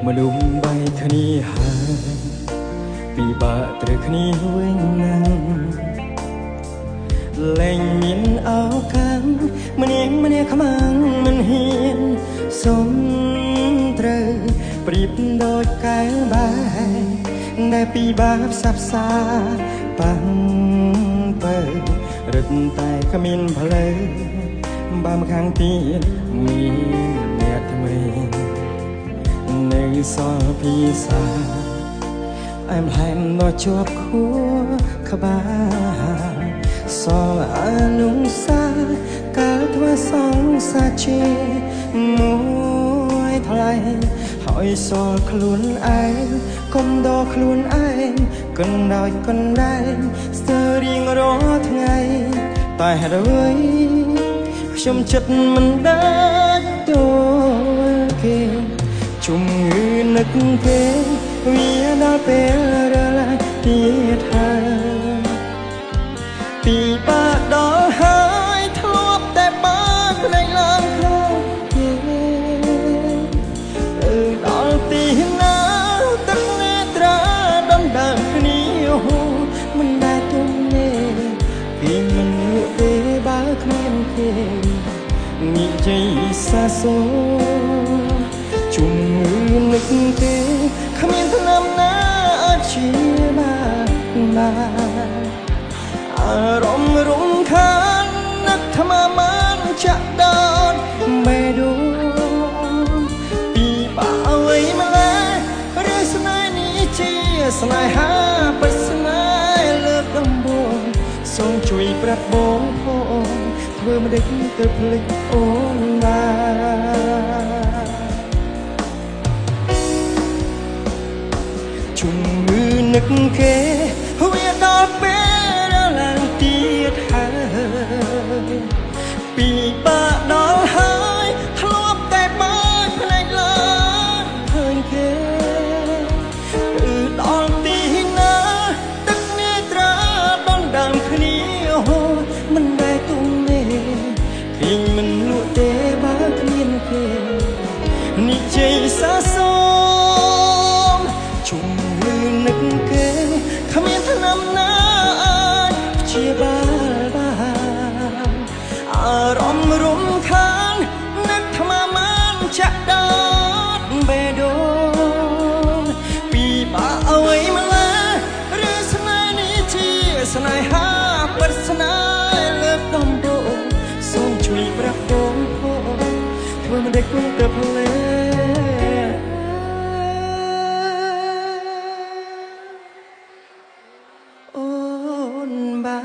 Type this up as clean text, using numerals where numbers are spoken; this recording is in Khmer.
មនុស្សបីគ្នាហើយពីបាក់ត្រូវគ្នាវិញណាស់លែងមានឱកាសម្នាក់ខ្មាំងមិនហ៊ានសុំត្រូវប្រៀបដូចកែបែដែលពីបាក់ផ្សះផ្សាប៉ះទៅរឹតតែគ្មានផ្លូវបើម្ខាងទៀតមានអ្នកថ្មីនៅសល់ពីសាអែមហែមដល់ជាប់ខួរក្បាលសល់អនុសាកាលធ្វើសង្សារជាមួយថ្លៃហើយសល់ខ្លួនឯងកុំដកខ្លួនឯងកណ្ដោយកណ្ដែងស្ទើររៀងរាល់ថ្ងៃតែហេតុអ្វីខ្ញុំចិត្តមិនដាច់ទោគេជំងឺនឹកគេវាដល់ពេលរលាយទៀតហើយពីបាក់ដល់ហើយធ្លាប់តែបាក់ភ្នែកឡើងក្នុងគេដល់ទីណាទឹកនេត្រាដណ្ដើមគ្នាមិនដែលទុំទេពីមិនលក់ទេបើគ្មានគេនិយាយសាសូជុំនឹកទេគ្មានថ្នាំណាអាចជាបានអារម្មណ៍រំខាននឹកថ្មមានចាក់ដោតបេះដូងពីបាក់អ្វីម្ល៉េះឬស្នេហ៍នេះជាស្នេហាពិតស្នេហ៍លើកដំបូងសូមជួយប្រាប់បងផងធ្វើមិនដេចទៅភ្លេចអូនបានជំងឺនឹកគេវាដល់ពេលឡើងទៀតហើយពីបាក់ដល់ហើយធ្លាប់តែបាក់ភ្នែកឡើងឃើញគេគឺដល់ទីណាទឹកនេត្រាដណ្ដើមគ្នាមិនដែលទុំទេឃើញមិនលក់ទេបើគ្មានគេនិយាយសាសូមជុំនឹកគេគ្មានថ្នាំណាអាចព្យាបាលបានអារម្មណ៍រំខាននឹកថ្មមានចាក់ដោតបេះដូងពីបាក់អ្វីម្ល៉េះឬស្នេហ៍នេះជាស្នេហាពិតស្នេហ៍លើកដំបូងសូមជួយប្រាប់បងផងធ្វើមិនដេចគង់ទៅភ្លេចអូនបា